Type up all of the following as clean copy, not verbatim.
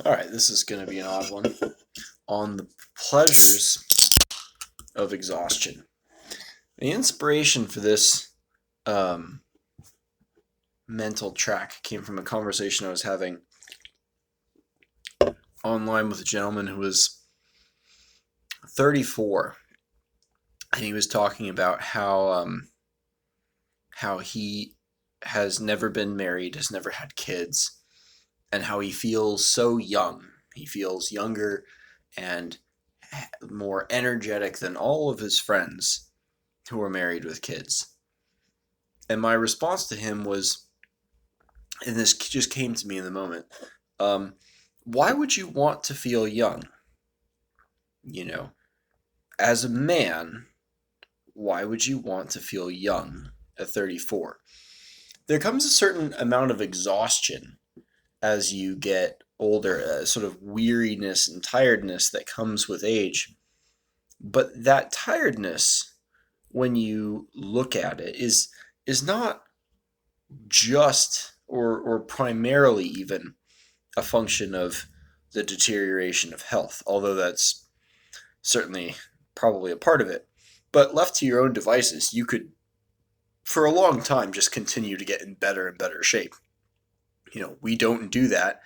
All right, this is going to be an odd one on the pleasures of exhaustion. The inspiration for this um, mental track came from a conversation I was having online with a gentleman who was 34, and he was talking about how he has never been married, has never had kids, and how he feels so young. He feels younger and more energetic than all of his friends who are married with kids. And my response to him was, and this just came to me in the moment, um, why would you want to feel young? You know, as a man, why would you want to feel young at 34? There comes a certain amount of exhaustion as you get older, a sort of weariness and tiredness that comes with age. But that tiredness, when you look at it, is not just or primarily even a function of the deterioration of health, although that's certainly probably a part of it. But left to your own devices, you could, for a long time, just continue to get in better and better shape. We don't do that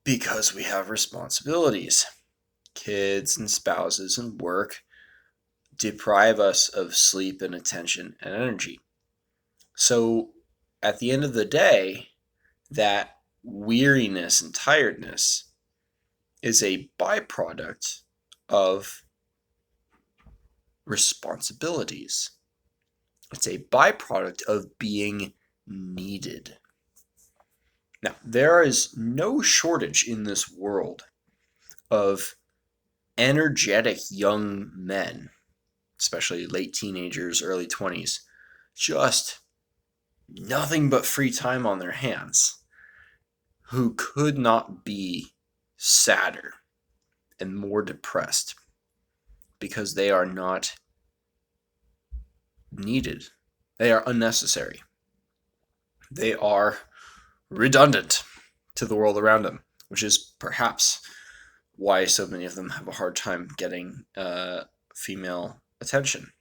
because we have responsibilities. Kids and spouses and work deprive us of sleep and attention and energy. So at the end of the day, that weariness and tiredness is a byproduct of responsibilities. It's a byproduct of being needed. Now, there is no shortage in this world of energetic young men, especially late teenagers, early 20s, just nothing but free time on their hands, who could not be sadder and more depressed because they are not needed. They are unnecessary. They are redundant to the world around them, which is perhaps why so many of them have a hard time getting female attention.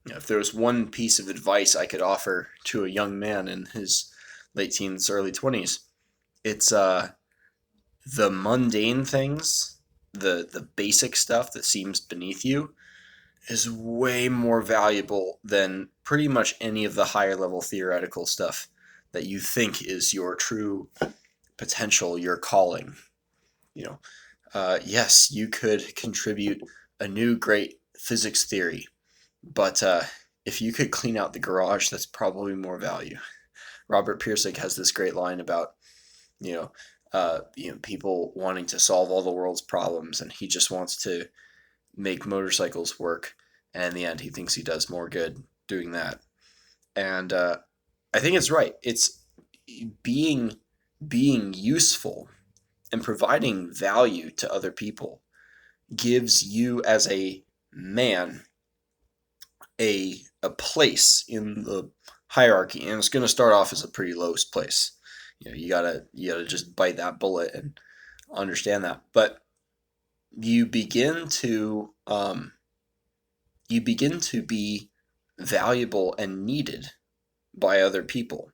If there was one piece of advice I could offer to a young man in his late teens, early 20s, it's the mundane things, the basic stuff that seems beneath you, is way more valuable than pretty much any of the higher level theoretical stuff that you think is your true potential, your calling. Yes, you could contribute a new great physics theory, but if you could clean out the garage, that's probably more value. Robert Pirsig has this great line about people wanting to solve all the world's problems, and he just wants to make motorcycles work. And in the end, he thinks he does more good doing that. And I think it's right. It's being useful and providing value to other people gives you as a man a place in the hierarchy, and it's going to start off as a pretty low place. You gotta just bite that bullet and understand that. But you begin to be valuable and needed by other people.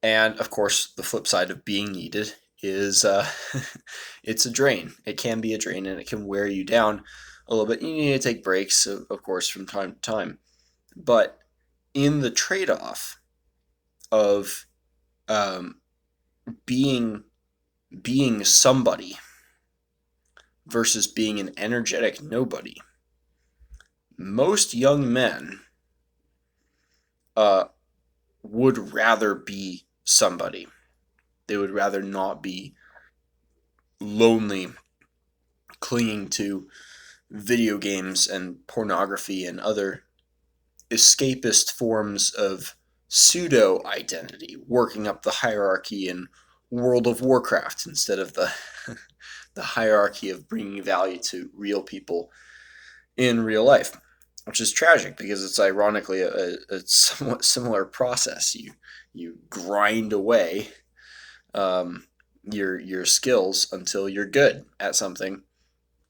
And of course, the flip side of being needed is it's a drain. It can be a drain, and it can wear you down a little bit. You need to take breaks, of course, from time to time. But in the trade-off of um, being somebody versus being an energetic nobody, most young men would rather be somebody. They would rather not be lonely, clinging to video games and pornography and other escapist forms of pseudo identity, working up the hierarchy in World of Warcraft instead of the the hierarchy of bringing value to real people in real life, which is tragic because it's ironically a somewhat similar process. You grind away, your skills until you're good at something,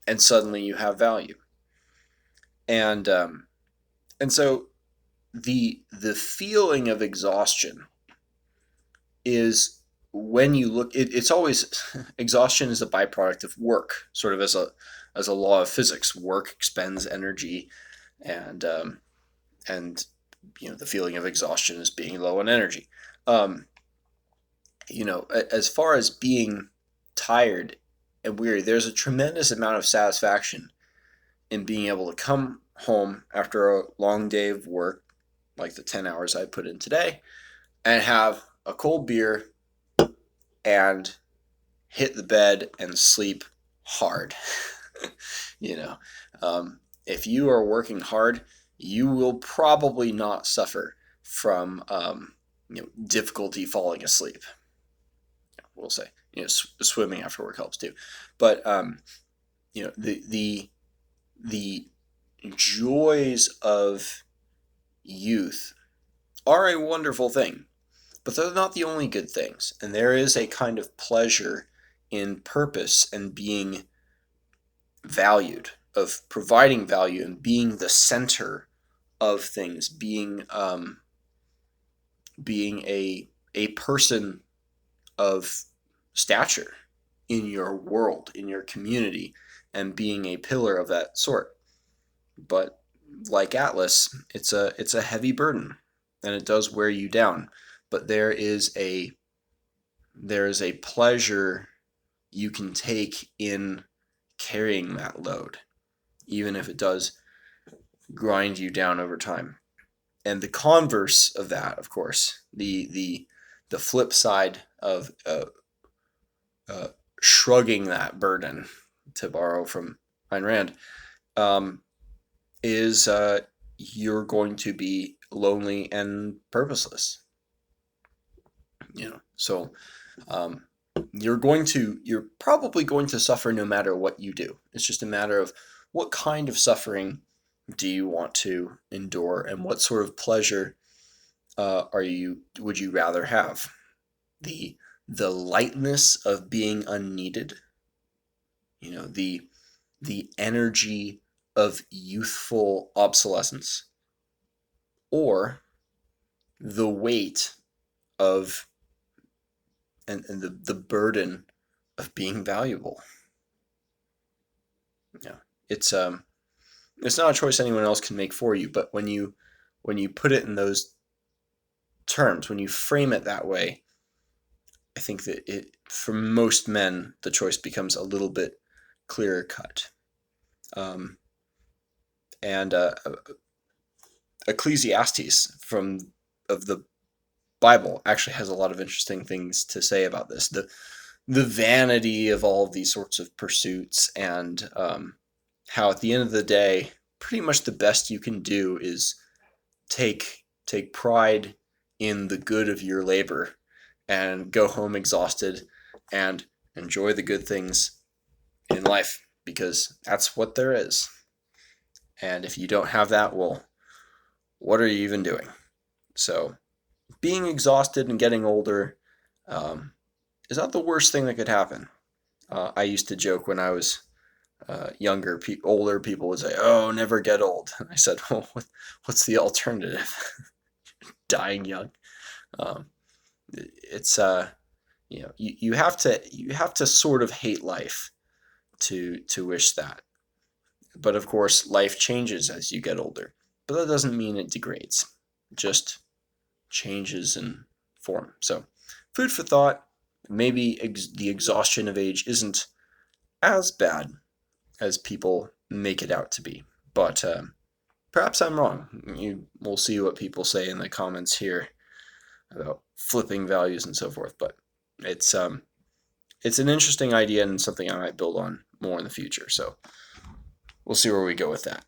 and suddenly you have value. And and so the feeling of exhaustion is when you look it's always exhaustion is a byproduct of work, sort of as a law of physics. Work expends energy, and and the feeling of exhaustion is being low on energy. um, as far as being tired and weary, there's a tremendous amount of satisfaction in being able to come home after a long day of work, like the 10 hours I put in today, and have a cold beer and hit the bed and sleep hard. you know, if you are working hard, you will probably not suffer from difficulty falling asleep. We'll say, swimming after work helps too, but the joys of youth are a wonderful thing, but they're not the only good things. And there is a kind of pleasure in purpose and being valued, of providing value and being the center of things, being a person of stature in your world, in your community, and being a pillar of that sort. But like Atlas, it's a heavy burden, and it does wear you down. But there is a pleasure you can take in carrying that load, even if it does grind you down over time. And the converse of that, of course, the flip side of shrugging that burden, to borrow from Ayn Rand, is you're going to be lonely and purposeless. So you're probably going to suffer no matter what you do. It's just a matter of what kind of suffering do you want to endure, and what sort of pleasure would you rather have? The lightness of being unneeded, the energy of youthful obsolescence, or the weight of the burden of being valuable. It's not a choice anyone else can make for you, but when you put it in those terms, when you frame it that way, I think that for most men, the choice becomes a little bit clearer cut. And Ecclesiastes of the Bible actually has a lot of interesting things to say about this. The vanity of all of these sorts of pursuits, and how at the end of the day, pretty much the best you can do is take pride in the good of your labor and go home exhausted and enjoy the good things in life, because that's what there is. And if you don't have that, well, what are you even doing? So being exhausted and getting older is not the worst thing that could happen. I used to joke when I was younger, older people would say, "Oh, never get old." And I said, "Well, what's the alternative? Dying young." It's you have to sort of hate life to wish that. But of course, life changes as you get older. But that doesn't mean it degrades. It just changes in form. So, food for thought. Maybe the exhaustion of age isn't as bad as people make it out to be. But perhaps I'm wrong. We'll see what people say in the comments here about flipping values and so forth. But it's an interesting idea and something I might build on more in the future. So we'll see where we go with that.